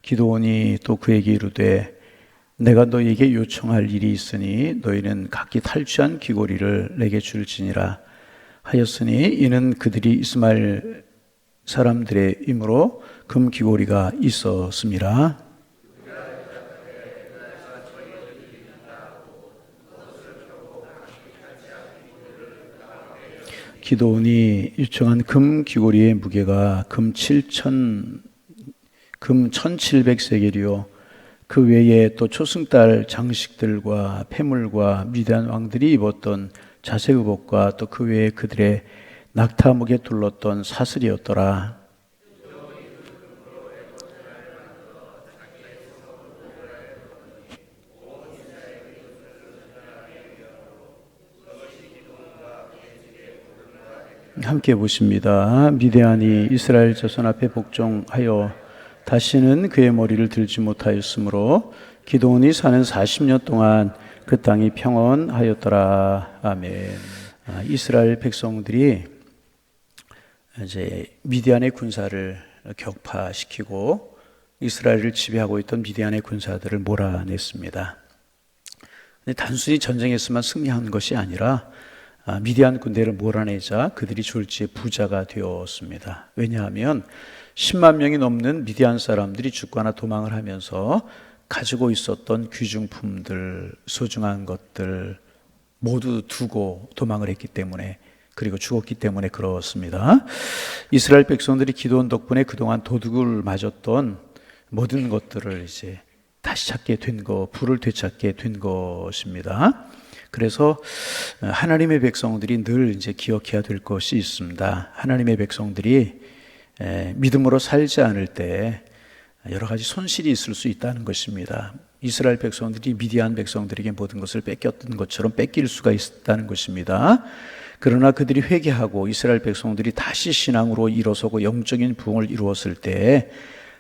기드온이 또 그에게 이르되 내가 너에게 요청할 일이 있으니 너희는 각기 탈취한 귀고리를 내게 줄지니라 하였으니 이는 그들이 이스마엘 사람들의 이므로 금 귀고리가 있었습니다. 기드온이 요청한 금 귀고리의 무게가 금 1700세겔이요 그 외에 또 초승달 장식들과 폐물과 미디안 왕들이 입었던 자색의복과 또 그 외에 그들의 낙타목에 둘렀던 사슬이었더라. 함께 보십니다. 미디안이 이스라엘 자손 앞에 복종하여 다시는 그의 머리를 들지 못하였으므로 기드온이 사는 40년 동안 그 땅이 평온하였더라. 아멘. 이스라엘 백성들이 이제 미디안의 군사를 격파시키고 이스라엘을 지배하고 있던 미디안의 군사들을 몰아냈습니다. 근데 단순히 전쟁에서만 승리한 것이 아니라 미디안 군대를 몰아내자 그들이 졸지에 부자가 되었습니다. 왜냐하면 10만 명이 넘는 미디안 사람들이 죽거나 도망을 하면서 가지고 있었던 귀중품들, 소중한 것들 모두 두고 도망을 했기 때문에, 그리고 죽었기 때문에 그렇습니다. 이스라엘 백성들이 기드온 덕분에 그동안 도둑을 맞았던 모든 것들을 이제 다시 찾게 된 것, 불을 되찾게 된 것입니다. 그래서 하나님의 백성들이 늘 이제 기억해야 될 것이 있습니다. 하나님의 백성들이 믿음으로 살지 않을 때 여러 가지 손실이 있을 수 있다는 것입니다. 이스라엘 백성들이 미디안 백성들에게 모든 것을 뺏겼던 것처럼 뺏길 수가 있다는 것입니다. 그러나 그들이 회개하고 이스라엘 백성들이 다시 신앙으로 일어서고 영적인 부흥을 이루었을 때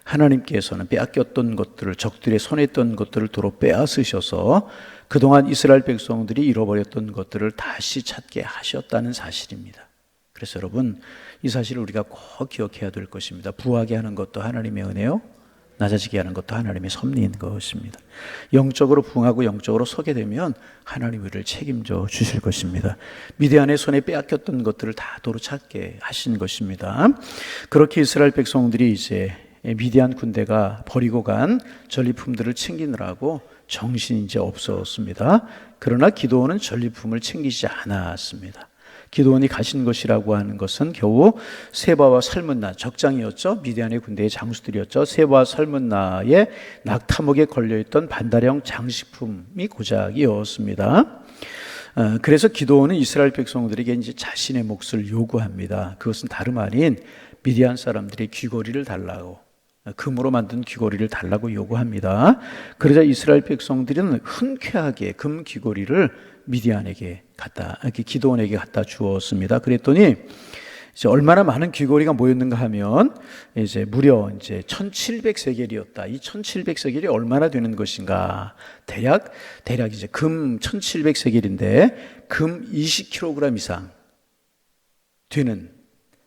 하나님께서는 빼앗겼던 것들을, 적들의 손에 있던 것들을 도로 빼앗으셔서 그동안 이스라엘 백성들이 잃어버렸던 것들을 다시 찾게 하셨다는 사실입니다. 그래서 여러분, 이 사실을 우리가 꼭 기억해야 될 것입니다. 부하게 하는 것도 하나님의 은혜요, 낮아지게 하는 것도 하나님의 섭리인 것입니다. 영적으로 부흥하고 영적으로 서게 되면 하나님 우리를 책임져 주실 것입니다. 미디안의 손에 빼앗겼던 것들을 다 도로 찾게 하신 것입니다. 그렇게 이스라엘 백성들이 이제 미디안 군대가 버리고 간 전리품들을 챙기느라고 정신이 이제 없었습니다. 그러나 기드온은 전리품을 챙기지 않았습니다. 기드온이 가신 것이라고 하는 것은 겨우 세바와 살문나, 적장이었죠. 미디안의 군대의 장수들이었죠. 세바와 살문나의 낙타목에 걸려있던 반달형 장식품이 고작이었습니다. 그래서 기드온은 이스라엘 백성들에게 이제 자신의 몫을 요구합니다. 그것은 다름 아닌 미디안 사람들의 귀걸이를 달라고, 금으로 만든 귀걸이를 달라고 요구합니다. 그러자 이스라엘 백성들은 흔쾌하게 금 귀걸이를 미디안에게 기드온에게 갖다 주었습니다. 그랬더니 이제 얼마나 많은 귀걸이가 모였는가 하면 이제 무려 이제 1700세겔이었다. 이 1700세겔이 얼마나 되는 것인가? 대략 이제 금 1700세겔인데 금 20kg 이상 되는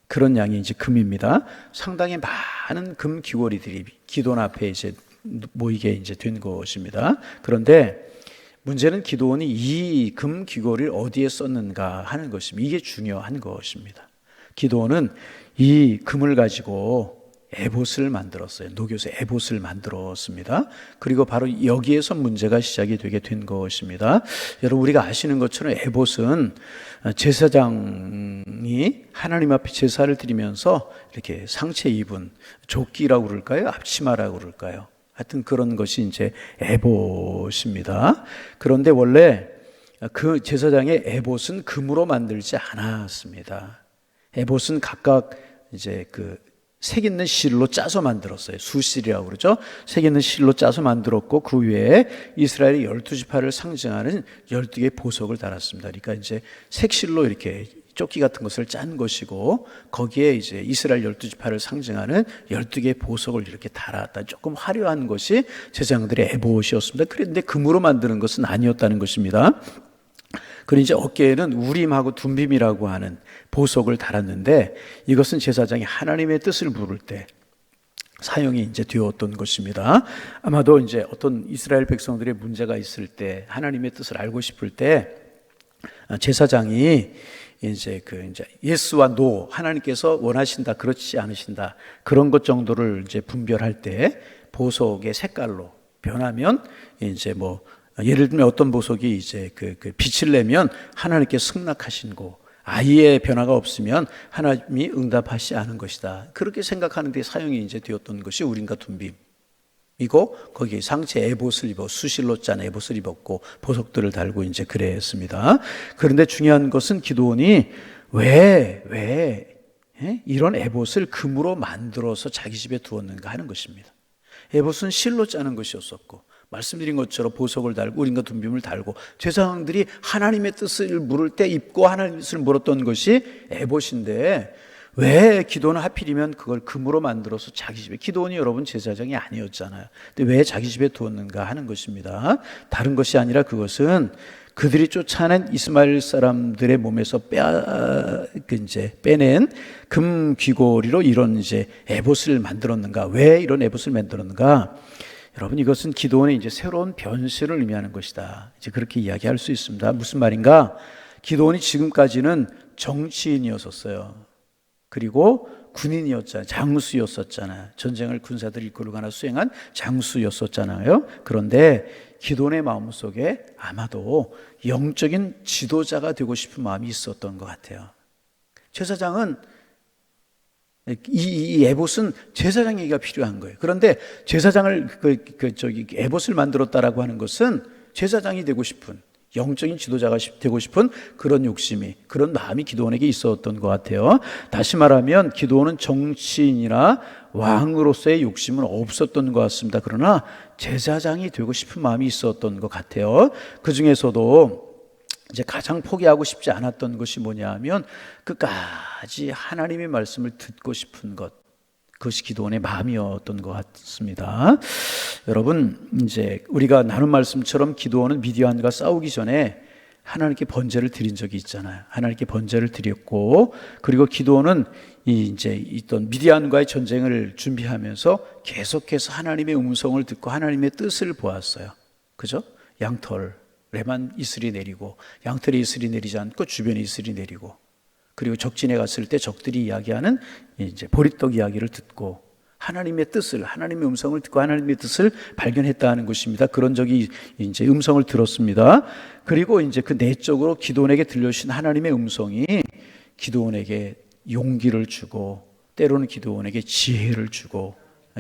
그런 양이 이제 금입니다. 상당히 많은 금 귀걸이들이 기드온 앞에 이제 모이게 이제 된 것입니다. 그런데 문제는 기드온이 이 금 귀걸이를 어디에 썼는가 하는 것입니다. 이게 중요한 것입니다. 기드온은 이 금을 가지고 에봇을 만들었어요. 녹여서 에봇을 만들었습니다. 그리고 바로 여기에서 문제가 시작이 되게 된 것입니다. 여러분, 우리가 아시는 것처럼 에봇은 제사장이 하나님 앞에 제사를 드리면서 이렇게 상체 입은 조끼라고 그럴까요? 앞치마라고 그럴까요? 하여튼 그런 것이 이제 에봇입니다. 그런데 원래 그 제사장의 에봇은 금으로 만들지 않았습니다. 에봇은 각각 이제 그 색 있는 실로 짜서 만들었어요. 수실이라고 그러죠. 색 있는 실로 짜서 만들었고 그 위에 이스라엘의 12지파를 상징하는 12개의 보석을 달았습니다. 그러니까 이제 색실로 이렇게 조끼 같은 것을 짠 것이고 거기에 이제 이스라엘 12지파를 상징하는 12개의 보석을 이렇게 달았다. 조금 화려한 것이 제사장들의 에봇이었습니다. 그런데 금으로 만드는 것은 아니었다는 것입니다. 그리고 이제 어깨에는 우림하고 둠빔이라고 하는 보석을 달았는데 이것은 제사장이 하나님의 뜻을 물을 때 사용이 이제 되었던 것입니다. 아마도 이제 어떤 이스라엘 백성들의 문제가 있을 때, 하나님의 뜻을 알고 싶을 때, 제사장이 이제 예스와 노, 하나님께서 원하신다, 그렇지 않으신다, 그런 것 정도를 이제 분별할 때 보석의 색깔로 변하면 이제 예를 들면 어떤 보석이 이제 빛을 내면 하나님께 승낙하신 거, 아예 변화가 없으면 하나님이 응답하시 않은 것이다. 그렇게 생각하는 데 사용이 이제 되었던 것이 우림과 둠빔이고, 거기에 상체 에봇을 입어 수실로 짠 에봇을 입었고 보석들을 달고 이제 그랬습니다. 그런데 중요한 것은 기드온이 왜 이런 에봇을 금으로 만들어서 자기 집에 두었는가 하는 것입니다. 에봇은 실로 짜는 것이었었고, 말씀드린 것처럼 보석을 달고 우림과 둠빔을 달고 제사장들이 하나님의 뜻을 물을 때 입고 하나님의 뜻을 물었던 것이 에봇인데, 왜 기드온은 하필이면 그걸 금으로 만들어서 자기 집에, 기드온이 여러분 제사장이 아니었잖아요. 근데 왜 자기 집에 두었는가 하는 것입니다. 다른 것이 아니라 그것은 그들이 쫓아낸 이스마엘 사람들의 몸에서 빼낸 금 귀고리로 이런 이제 에봇을 만들었는가? 왜 이런 에봇을 만들었는가? 여러분, 이것은 기드온의 이제 새로운 변신을 의미하는 것이다. 이제 그렇게 이야기할 수 있습니다. 무슨 말인가? 기드온이 지금까지는 정치인이었었어요. 그리고 군인이었잖아요. 장수였었잖아요. 전쟁을 군사들이 이끌어가나 수행한 장수였었잖아요. 그런데 기드온의 마음속에 아마도 영적인 지도자가 되고 싶은 마음이 있었던 것 같아요. 제사장은 이 에봇은 제사장 얘기가 필요한 거예요. 그런데 제사장을 에봇을 만들었다라고 하는 것은 제사장이 되고 싶은, 영적인 지도자가 되고 싶은 그런 욕심이, 그런 마음이 기드온에게 있었던 것 같아요. 다시 말하면 기드온은 정치인이나 왕으로서의 욕심은 없었던 것 같습니다. 그러나 제사장이 되고 싶은 마음이 있었던 것 같아요. 그 중에서도 이제 가장 포기하고 싶지 않았던 것이 뭐냐 하면 끝까지 하나님의 말씀을 듣고 싶은 것, 그것이 기드온의 마음이었던 것 같습니다. 여러분, 이제 우리가 나눈 말씀처럼 기드온은 미디안과 싸우기 전에 하나님께 번제를 드린 적이 있잖아요. 하나님께 번제를 드렸고, 그리고 기드온은 이제 있던 미디안과의 전쟁을 준비하면서 계속해서 하나님의 음성을 듣고 하나님의 뜻을 보았어요. 그죠? 양털에만 이슬이 내리고, 양털에 이슬이 내리지 않고 주변에 이슬이 내리고, 그리고 적진에 갔을 때 적들이 이야기하는 이제 보리떡 이야기를 듣고 하나님의 뜻을, 하나님의 음성을 듣고 하나님의 뜻을 발견했다는 것입니다. 그런 적이 이제 음성을 들었습니다. 그리고 이제 그 내적으로 기드온에게 들려주신 하나님의 음성이 기드온에게 용기를 주고, 때로는 기드온에게 지혜를 주고,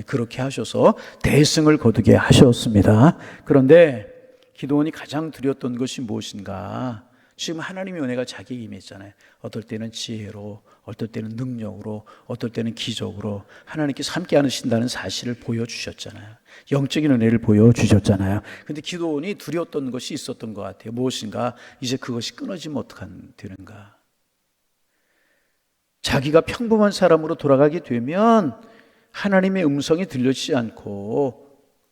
그렇게 하셔서 대승을 거두게 하셨습니다. 그런데 기드온이 가장 두려웠던 것이 무엇인가? 지금 하나님의 은혜가 자기에게 임했잖아요. 어떨 때는 지혜로, 어떨 때는 능력으로, 어떨 때는 기적으로 하나님께서 함께 하신다는 사실을 보여주셨잖아요. 영적인 은혜를 보여주셨잖아요. 그런데 기드온이 두려웠던 것이 있었던 것 같아요. 무엇인가? 이제 그것이 끊어지면 어떻게 되는가? 자기가 평범한 사람으로 돌아가게 되면 하나님의 음성이 들려지지 않고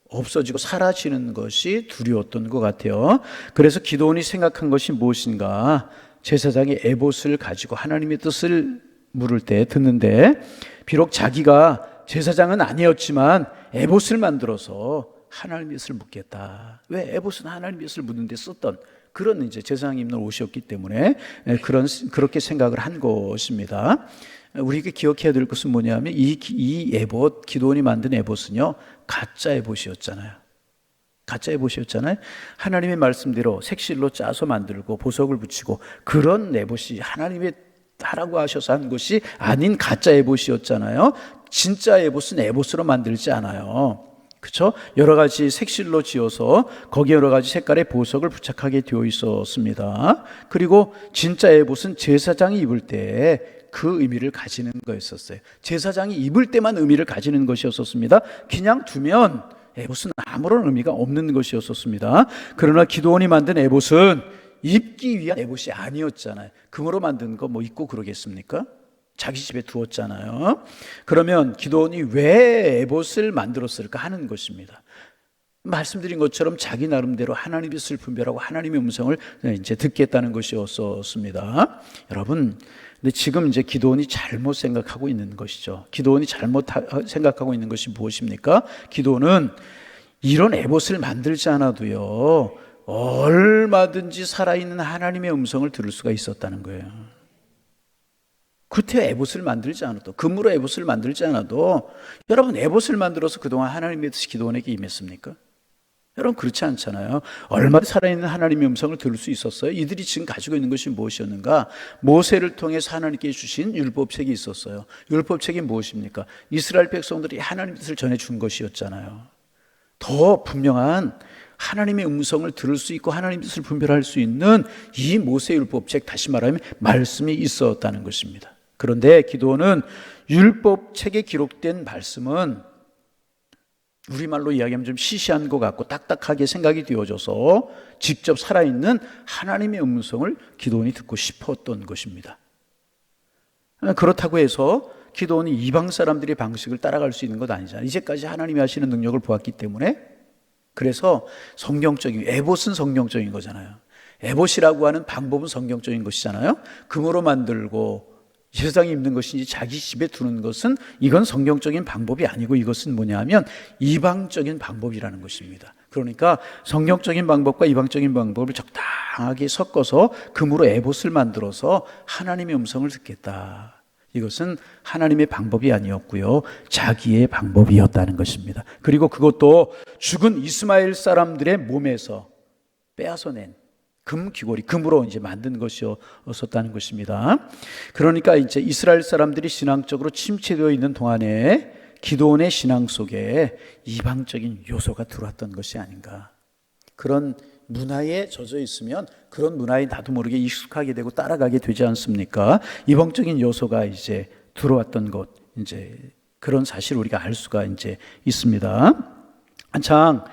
없어지고 사라지는 것이 두려웠던 것 같아요. 그래서 기드온이 생각한 것이 무엇인가? 제사장이 에봇을 가지고 하나님의 뜻을 물을 때 듣는데, 비록 자기가 제사장은 아니었지만 에봇을 만들어서 하나님의 뜻을 묻겠다. 왜? 에봇은 하나님의 뜻을 묻는 데 썼던 그런 이제 제사장 입는 옷이었기 때문에 그렇게 생각을 한 것입니다. 우리에게 기억해야 될 것은 뭐냐면 이 에봇, 기드온이 만든 에봇은요, 가짜 에봇이었잖아요. 가짜 에봇이었잖아요. 하나님의 말씀대로 색실로 짜서 만들고 보석을 붙이고 그런 에봇이 하나님의 하라고 하셔서 한 것이 아닌 가짜 에봇이었잖아요. 진짜 에봇은 에봇으로 만들지 않아요. 그렇죠? 여러 가지 색실로 지어서 거기에 여러 가지 색깔의 보석을 부착하게 되어 있었습니다. 그리고 진짜 에봇은 제사장이 입을 때 그 의미를 가지는 거였었어요. 제사장이 입을 때만 의미를 가지는 것이었습니다. 그냥 두면 에봇은 아무런 의미가 없는 것이었습니다. 그러나 기드온이 만든 에봇은 입기 위한 에봇이 아니었잖아요. 금으로 만든 거 뭐 입고 그러겠습니까? 자기 집에 두었잖아요. 그러면 기드온이 왜 에봇을 만들었을까 하는 것입니다. 말씀드린 것처럼 자기 나름대로 하나님의 뜻을 분별하고 하나님의 음성을 이제 듣겠다는 것이었습니다. 여러분, 근데 지금 이제 기드온이 잘못 생각하고 있는 것이죠. 기드온이 잘못 생각하고 있는 것이 무엇입니까? 기드온은 이런 에봇을 만들지 않아도요, 얼마든지 살아있는 하나님의 음성을 들을 수가 있었다는 거예요. 그때 에봇을 만들지 않아도, 금으로 에봇을 만들지 않아도, 여러분 에봇을 만들어서 그동안 하나님의 뜻이 기드온에게 임했습니까? 여러분 그렇지 않잖아요. 얼마나 살아있는 하나님의 음성을 들을 수 있었어요? 이들이 지금 가지고 있는 것이 무엇이었는가? 모세를 통해서 하나님께 주신 율법책이 있었어요. 율법책이 무엇입니까? 이스라엘 백성들이 하나님의 뜻을 전해준 것이었잖아요. 더 분명한 하나님의 음성을 들을 수 있고 하나님의 뜻을 분별할 수 있는 이 모세 율법책, 다시 말하면 말씀이 있었다는 것입니다. 그런데 기드온은 율법책에 기록된 말씀은 우리말로 이야기하면 좀 시시한 것 같고 딱딱하게 생각이 되어져서 직접 살아있는 하나님의 음성을 기드온이 듣고 싶었던 것입니다. 그렇다고 해서 기드온이 이방 사람들의 방식을 따라갈 수 있는 것 아니잖아요. 이제까지 하나님이 하시는 능력을 보았기 때문에. 그래서 성경적인, 에봇은 성경적인 거잖아요. 에봇이라고 하는 방법은 성경적인 것이잖아요. 금으로 만들고 세상에 입는 것인지 자기 집에 두는 것은 이건 성경적인 방법이 아니고 이것은 뭐냐 하면 이방적인 방법이라는 것입니다. 그러니까 성경적인 방법과 이방적인 방법을 적당하게 섞어서 금으로 에봇을 만들어서 하나님의 음성을 듣겠다. 이것은 하나님의 방법이 아니었고요, 자기의 방법이었다는 것입니다. 그리고 그것도 죽은 이스마엘 사람들의 몸에서 빼앗아낸 금 귀걸이, 금으로 이제 만든 것이었다는 것입니다. 그러니까 이제 이스라엘 사람들이 신앙적으로 침체되어 있는 동안에 기드온의 신앙 속에 이방적인 요소가 들어왔던 것이 아닌가. 그런 문화에 젖어 있으면 그런 문화에 나도 모르게 익숙하게 되고 따라가게 되지 않습니까? 이방적인 요소가 이제 들어왔던 것, 이제 그런 사실을 우리가 알 수가 이제 있습니다. 한창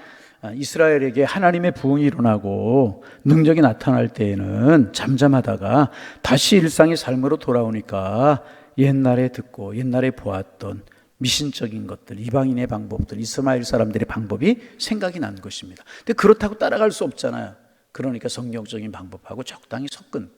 이스라엘에게 하나님의 부흥이 일어나고 능력이 나타날 때에는 잠잠하다가 다시 일상의 삶으로 돌아오니까 옛날에 듣고 옛날에 보았던 미신적인 것들, 이방인의 방법들, 이스마엘 사람들의 방법이 생각이 난 것입니다. 근데 그렇다고 따라갈 수 없잖아요. 그러니까 성경적인 방법하고 적당히 섞은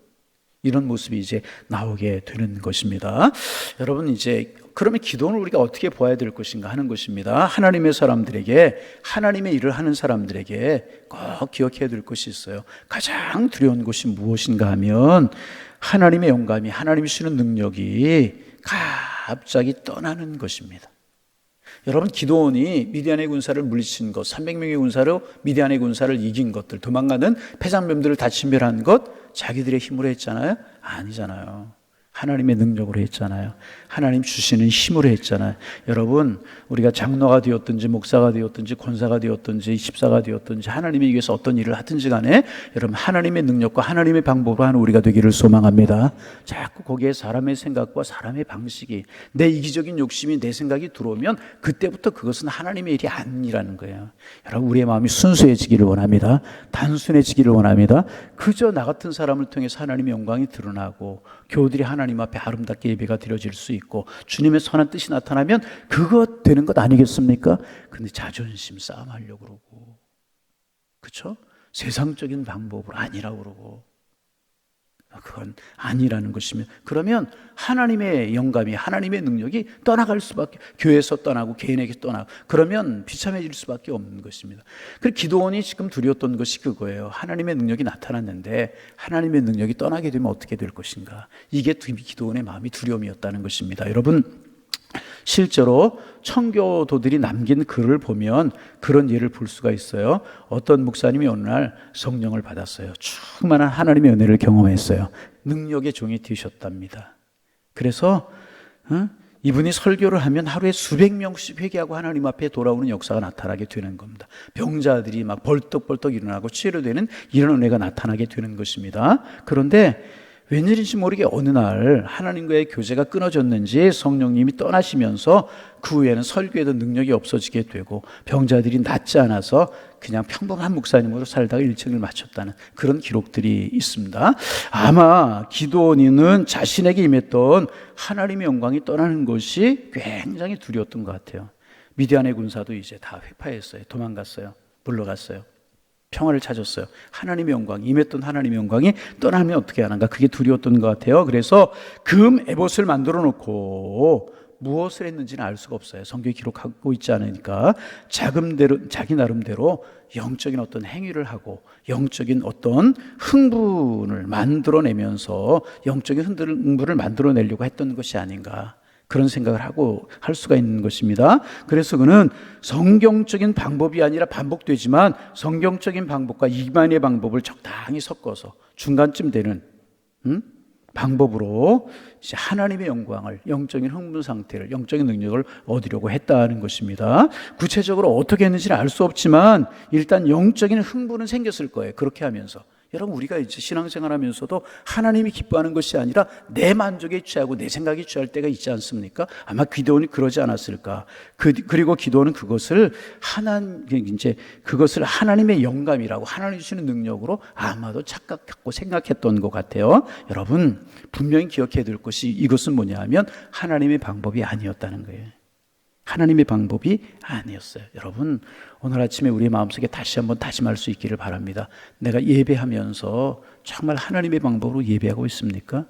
이런 모습이 이제 나오게 되는 것입니다. 여러분, 이제 그러면 기도는 우리가 어떻게 보아야 될 것인가 하는 것입니다. 하나님의 사람들에게, 하나님의 일을 하는 사람들에게 꼭 기억해야 될 것이 있어요. 가장 두려운 것이 무엇인가 하면 하나님의 영감이, 하나님이 주시는 능력이 갑자기 떠나는 것입니다. 여러분, 기드온이 미디안의 군사를 물리친 것, 300명의 군사로 미디안의 군사를 이긴 것들, 도망가는 패장병들을 다 진멸한 것, 자기들의 힘으로 했잖아요? 아니잖아요. 하나님의 능력으로 했잖아요. 하나님 주시는 힘으로 했잖아요. 여러분, 우리가 장로가 되었든지 목사가 되었든지 권사가 되었든지 집사가 되었든지 하나님이 위해서 어떤 일을 하든지 간에 여러분, 하나님의 능력과 하나님의 방법으로 하는 우리가 되기를 소망합니다. 자꾸 거기에 사람의 생각과 사람의 방식이, 내 이기적인 욕심이, 내 생각이 들어오면 그때부터 그것은 하나님의 일이 아니라는 거예요. 여러분, 우리의 마음이 순수해지기를 원합니다. 단순해지기를 원합니다. 그저 나 같은 사람을 통해서 하나님의 영광이 드러나고 교우들이 하나님 앞에 아름답게 예배가 드려질 수 있고 주님의 선한 뜻이 나타나면 그것 되는 것 아니겠습니까? 근데 자존심 싸움하려고 그러고, 그렇죠? 세상적인 방법으로 아니라고 그러고, 그건 아니라는 것이면, 그러면 하나님의 영감이, 하나님의 능력이 떠나갈 수밖에, 교회에서 떠나고 개인에게 떠나고, 그러면 비참해질 수밖에 없는 것입니다. 그래서 기드온이 지금 두려웠던 것이 그거예요. 하나님의 능력이 나타났는데 하나님의 능력이 떠나게 되면 어떻게 될 것인가. 이게 기드온의 마음이 두려움이었다는 것입니다. 여러분, 실제로 청교도들이 남긴 글을 보면 그런 예를 볼 수가 있어요. 어떤 목사님이 어느 날 성령을 받았어요. 충만한 하나님의 은혜를 경험했어요. 능력의 종이 되셨답니다. 그래서 이분이 설교를 하면 하루에 수백 명씩 회개하고 하나님 앞에 돌아오는 역사가 나타나게 되는 겁니다. 병자들이 막 벌떡벌떡 일어나고 치료되는 이런 은혜가 나타나게 되는 것입니다. 그런데 웬일인지 모르게 어느 날 하나님과의 교제가 끊어졌는지 성령님이 떠나시면서 그 후에는 설교에도 능력이 없어지게 되고 병자들이 낫지 않아서 그냥 평범한 목사님으로 살다가 일생을 마쳤다는 그런 기록들이 있습니다. 아마 기드온이는 자신에게 임했던 하나님의 영광이 떠나는 것이 굉장히 두려웠던 것 같아요. 미디안의 군사도 이제 다 회파했어요. 도망갔어요. 물러갔어요. 평화를 찾았어요. 하나님의 영광, 임했던 하나님의 영광이 떠나면 어떻게 하는가? 그게 두려웠던 것 같아요. 그래서 금 에봇을 만들어 놓고 무엇을 했는지는 알 수가 없어요. 성경에 기록하고 있지 않으니까 자기 나름대로 영적인 어떤 행위를 하고 영적인 어떤 흥분을 만들어내면서 영적인 흥분을 만들어내려고 했던 것이 아닌가, 그런 생각을 하고 할 수가 있는 것입니다. 그래서 그는 성경적인 방법이 아니라 반복되지만 성경적인 방법과 이만의 방법을 적당히 섞어서 중간쯤 되는 방법으로 이제 하나님의 영광을, 영적인 흥분 상태를, 영적인 능력을 얻으려고 했다는 것입니다. 구체적으로 어떻게 했는지는 알 수 없지만 일단 영적인 흥분은 생겼을 거예요. 그렇게 하면서 여러분, 우리가 이제 신앙생활 하면서도 하나님이 기뻐하는 것이 아니라 내 만족에 취하고 내 생각에 취할 때가 있지 않습니까? 아마 기도원이 그러지 않았을까. 그리고 기도원은 그것을 그것을 하나님의 영감이라고, 하나님 주시는 능력으로 아마도 착각하고 생각했던 것 같아요. 여러분, 분명히 기억해야 될 것이 이것은 뭐냐 하면 하나님의 방법이 아니었다는 거예요. 하나님의 방법이 아니었어요. 여러분, 오늘 아침에 우리의 마음속에 다시 한번 다짐할 수 있기를 바랍니다. 내가 예배하면서 정말 하나님의 방법으로 예배하고 있습니까?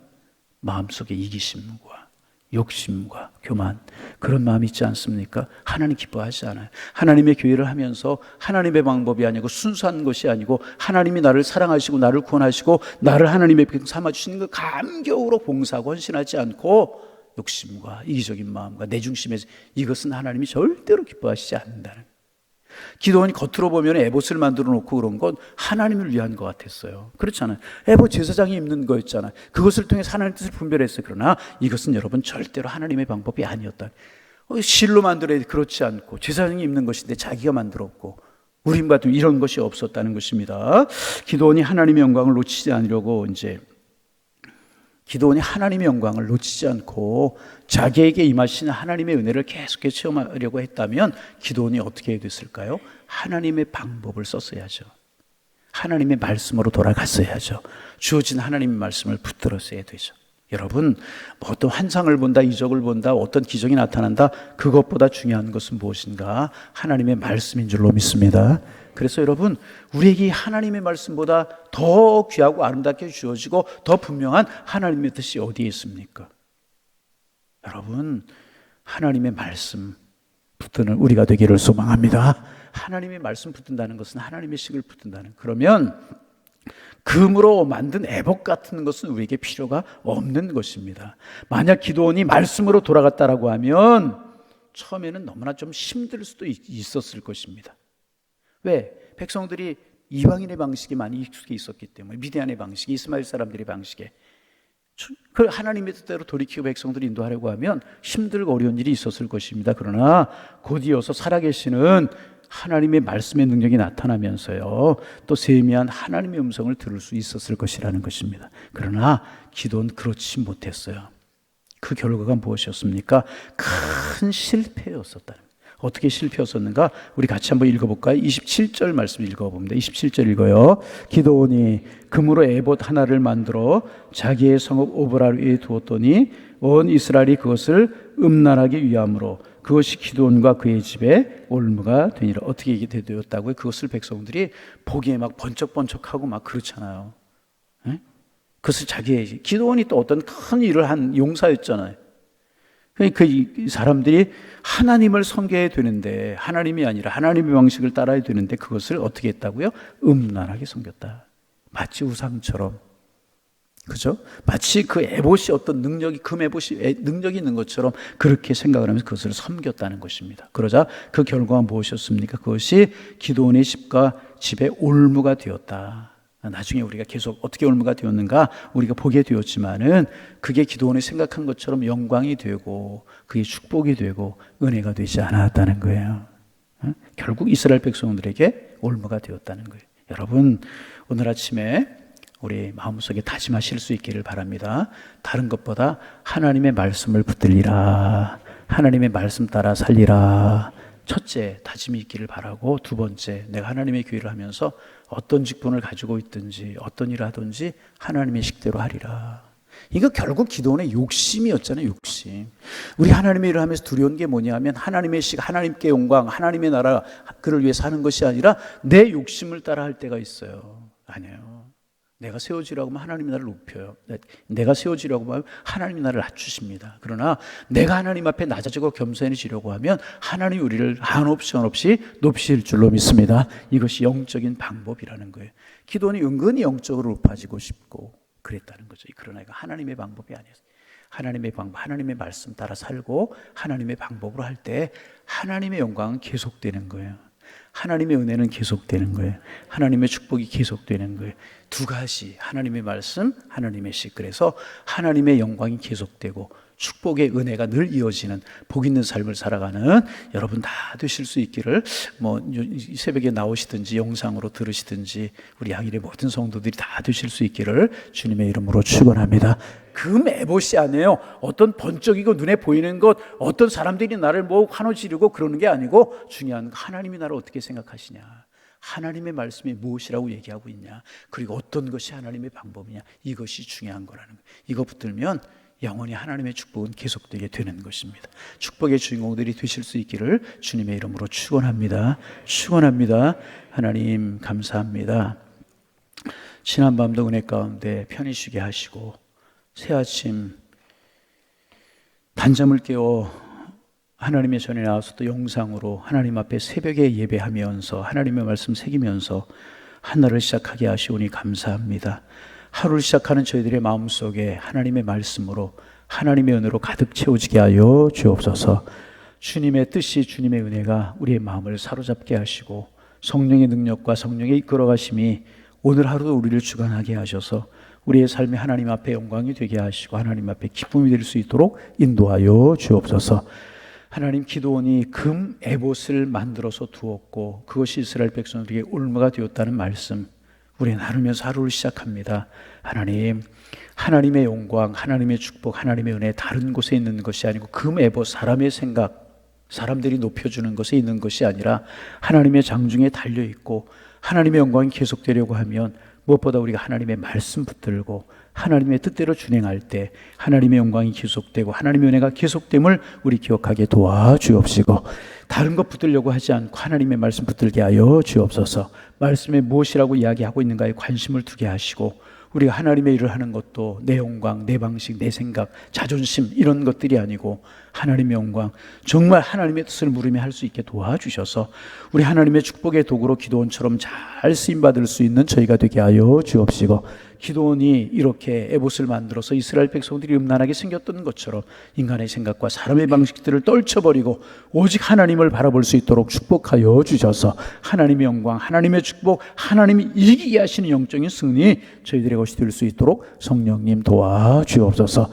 마음속에 이기심과 욕심과 교만, 그런 마음이 있지 않습니까? 하나님 기뻐하지 않아요. 하나님의 교회를 하면서 하나님의 방법이 아니고 순수한 것이 아니고 하나님이 나를 사랑하시고 나를 구원하시고 나를 하나님의 백성 삼아주시는 그 감격으로 봉사하고 헌신하지 않고 욕심과 이기적인 마음과 내 중심에서, 이것은 하나님이 절대로 기뻐하시지 않는다는. 기도원이 겉으로 보면 에봇을 만들어 놓고 그런 건 하나님을 위한 것 같았어요. 그렇잖아요. 에봇 제사장이 입는 거였잖아요. 그것을 통해 하나님의 뜻을 분별했어요. 그러나 이것은 여러분 절대로 하나님의 방법이 아니었다. 실로 만들어야 그렇지 않고 제사장이 입는 것인데 자기가 만들었고 우림 같은 이런 것이 없었다는 것입니다. 기도원이 하나님의 영광을 놓치지 않으려고 기도원이 하나님의 영광을 놓치지 않고 자기에게 임하시는 하나님의 은혜를 계속해서 체험하려고 했다면 기도원이 어떻게 해야 됐을까요? 하나님의 방법을 썼어야죠. 하나님의 말씀으로 돌아갔어야죠. 주어진 하나님의 말씀을 붙들었어야 되죠. 여러분, 어떤 환상을 본다, 이적을 본다, 어떤 기적이 나타난다, 그것보다 중요한 것은 무엇인가? 하나님의 말씀인 줄로 믿습니다. 그래서 여러분, 우리에게 하나님의 말씀보다 더 귀하고 아름답게 주어지고 더 분명한 하나님의 뜻이 어디에 있습니까? 여러분, 하나님의 말씀 붙드는 우리가 되기를 소망합니다. 하나님의 말씀 붙든다는 것은 하나님의 식을 붙든다는, 그러면 금으로 만든 에봇 같은 것은 우리에게 필요가 없는 것입니다. 만약 기도원이 말씀으로 돌아갔다라고 하면 처음에는 너무나 좀 힘들 수도 있었을 것입니다. 왜? 백성들이 이방인의 방식에 많이 익숙해 있었기 때문에, 미디안의 방식, 이스마엘 사람들의 방식에 그 하나님의 뜻대로 돌이키고 백성들을 인도하려고 하면 힘들고 어려운 일이 있었을 것입니다. 그러나 곧이어서 살아계시는 하나님의 말씀의 능력이 나타나면서요, 또 세미한 하나님의 음성을 들을 수 있었을 것이라는 것입니다. 그러나 기도는 그렇지 못했어요. 그 결과가 무엇이었습니까? 큰 실패였었다는 거예요. 어떻게 실패였었는가? 우리 같이 한번 읽어볼까요? 27절 말씀 읽어봅니다. 27절 읽어요. 기도원이 금으로 에봇 하나를 만들어 자기의 성읍 오브라 위에 두었더니 온 이스라엘이 그것을 음란하기 위함으로 그것이 기도원과 그의 집에 올무가 되니라. 어떻게 이게 되었다고요? 그것을 백성들이 보기에 막 번쩍번쩍하고 막 그렇잖아요. 에? 그것을 자기의, 기도원이 또 어떤 큰 일을 한 용사였잖아요. 그러니까 이 사람들이 하나님을 섬겨야 되는데, 하나님이 아니라 하나님의 방식을 따라야 되는데 그것을 어떻게 했다고요? 음란하게 섬겼다. 마치 우상처럼, 그죠? 마치 그 에봇이 어떤 능력이, 금 에봇이 능력이 있는 것처럼 그렇게 생각을 하면서 그것을 섬겼다는 것입니다. 그러자 그 결과가 무엇이었습니까? 그것이 기도원의 집에 올무가 되었다. 나중에 우리가 계속 어떻게 올무가 되었는가 우리가 보게 되었지만은 그게 기도원이 생각한 것처럼 영광이 되고 그게 축복이 되고 은혜가 되지 않았다는 거예요. 결국 이스라엘 백성들에게 올무가 되었다는 거예요. 여러분, 오늘 아침에 우리 마음속에 다짐하실 수 있기를 바랍니다. 다른 것보다 하나님의 말씀을 붙들리라, 하나님의 말씀 따라 살리라. 첫째, 다짐이 있기를 바라고, 두 번째, 내가 하나님의 교회를 하면서 어떤 직분을 가지고 있든지 어떤 일을 하든지 하나님의 식대로 하리라. 이거 결국 기도원의 욕심이었잖아요. 욕심. 우리 하나님의 일을 하면서 두려운 게 뭐냐 하면 하나님의 식, 하나님께 영광, 하나님의 나라 그를 위해 사는 것이 아니라 내 욕심을 따라 할 때가 있어요. 아니에요. 내가 세워지라고 하면 하나님이 나를 높여요. 내가 세워지라고 하면 하나님이 나를 낮추십니다. 그러나 내가 하나님 앞에 낮아지고 겸손해지려고 하면 하나님이 우리를 한없이 한없이 높이실 줄로 믿습니다. 이것이 영적인 방법이라는 거예요. 기도원이 은근히 영적으로 높아지고 싶고 그랬다는 거죠. 그러나 이거 하나님의 방법이 아니에요. 하나님의 방법, 하나님의 말씀 따라 살고 하나님의 방법으로 할 때 하나님의 영광은 계속되는 거예요. 하나님의 은혜는 계속되는 거예요. 하나님의 축복이 계속되는 거예요. 두 가지, 하나님의 말씀, 하나님의 식. 그래서 하나님의 영광이 계속되고 축복의 은혜가 늘 이어지는 복 있는 삶을 살아가는 여러분 다 되실 수 있기를, 새벽에 나오시든지 영상으로 들으시든지 우리 양일의 모든 성도들이 다 되실 수 있기를 주님의 이름으로 축원합니다. 그 매봇이 아니에요. 어떤 번쩍이고 눈에 보이는 것, 어떤 사람들이 나를 환호지르고 그러는 게 아니고 중요한 건 하나님이 나를 어떻게 생각하시냐, 하나님의 말씀이 무엇이라고 얘기하고 있냐, 그리고 어떤 것이 하나님의 방법이냐, 이것이 중요한 거라는 거예요. 이거 붙들면 영원히 하나님의 축복은 계속되게 되는 것입니다. 축복의 주인공들이 되실 수 있기를 주님의 이름으로 축원합니다. 축원합니다. 하나님 감사합니다. 지난밤도 은혜 가운데 편히 쉬게 하시고 새아침 단잠을 깨워 하나님의 전에 나와서 또 영상으로 하나님 앞에 새벽에 예배하면서 하나님의 말씀 새기면서 하늘을 시작하게 하시오니 감사합니다. 하루를 시작하는 저희들의 마음속에 하나님의 말씀으로 하나님의 은혜로 가득 채워지게 하여 주옵소서. 주님의 뜻이, 주님의 은혜가 우리의 마음을 사로잡게 하시고 성령의 능력과 성령의 이끌어가심이 오늘 하루도 우리를 주관하게 하셔서 우리의 삶이 하나님 앞에 영광이 되게 하시고 하나님 앞에 기쁨이 될 수 있도록 인도하여 주옵소서. 하나님, 기도원이 금 에봇을 만들어서 두었고 그것이 이스라엘 백성들에게 올무가 되었다는 말씀 우리는 나누면서 하루를 시작합니다. 하나님, 하나님의 영광, 하나님의 축복, 하나님의 은혜 다른 곳에 있는 것이 아니고 금 에봇, 사람의 생각, 사람들이 높여주는 것에 있는 것이 아니라 하나님의 장중에 달려있고 하나님의 영광이 계속되려고 하면 무엇보다 우리가 하나님의 말씀 붙들고 하나님의 뜻대로 준행할 때 하나님의 영광이 계속되고 하나님의 은혜가 계속됨을 우리 기억하게 도와주옵시고, 다른 것 붙들려고 하지 않고 하나님의 말씀 붙들게 하여 주옵소서. 말씀에 무엇이라고 이야기하고 있는가에 관심을 두게 하시고, 우리가 하나님의 일을 하는 것도 내 영광, 내 방식, 내 생각, 자존심 이런 것들이 아니고 하나님의 영광, 정말 하나님의 뜻을 물으며 할 수 있게 도와주셔서 우리 하나님의 축복의 도구로 기도원처럼 잘 쓰임받을 수 있는 저희가 되게 하여 주옵시고, 기도원이 이렇게 에봇을 만들어서 이스라엘 백성들이 음란하게 생겼던 것처럼 인간의 생각과 사람의 방식들을 떨쳐버리고 오직 하나님을 바라볼 수 있도록 축복하여 주셔서 하나님의 영광, 하나님의 축복, 하나님이 이기게 하시는 영적인 승리 저희들의 것이 될 수 있도록 성령님 도와주옵소서.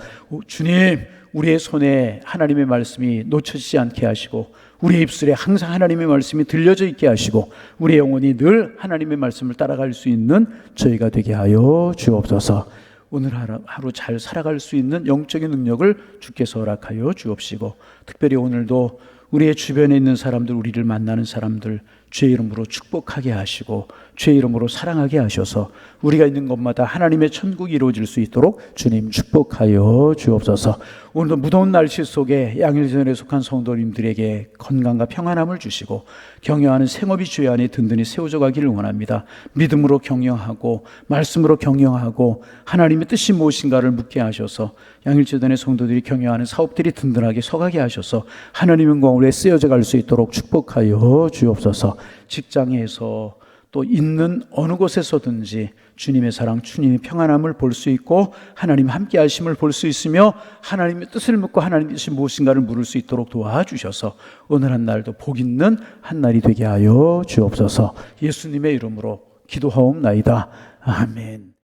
주님, 우리의 손에 하나님의 말씀이 놓쳐지지 않게 하시고 우리의 입술에 항상 하나님의 말씀이 들려져 있게 하시고 우리의 영혼이 늘 하나님의 말씀을 따라갈 수 있는 저희가 되게 하여 주옵소서. 오늘 하루 잘 살아갈 수 있는 영적인 능력을 주께서 허락하여 주옵시고, 특별히 오늘도 우리의 주변에 있는 사람들, 우리를 만나는 사람들 주의 이름으로 축복하게 하시고 주의 이름으로 사랑하게 하셔서 우리가 있는 곳마다 하나님의 천국이 이루어질 수 있도록 주님 축복하여 주옵소서. 오늘도 무더운 날씨 속에 양일전에 속한 성도님들에게 건강과 평안함을 주시고 경영하는 생업이 주의 안에 든든히 세워져 가기를 원합니다. 믿음으로 경영하고 말씀으로 경영하고 하나님의 뜻이 무엇인가를 묻게 하셔서 양일재단의 성도들이 경영하는 사업들이 든든하게 서가게 하셔서 하나님의 영광으로 쓰여져 갈 수 있도록 축복하여 주옵소서. 직장에서 또 있는 어느 곳에서든지 주님의 사랑, 주님의 평안함을 볼 수 있고 하나님 함께 하심을 볼 수 있으며 하나님의 뜻을 묻고 하나님의 뜻이 무엇인가를 물을 수 있도록 도와주셔서 오늘 한 날도 복 있는 한 날이 되게 하여 주옵소서. 예수님의 이름으로 기도하옵나이다. 아멘.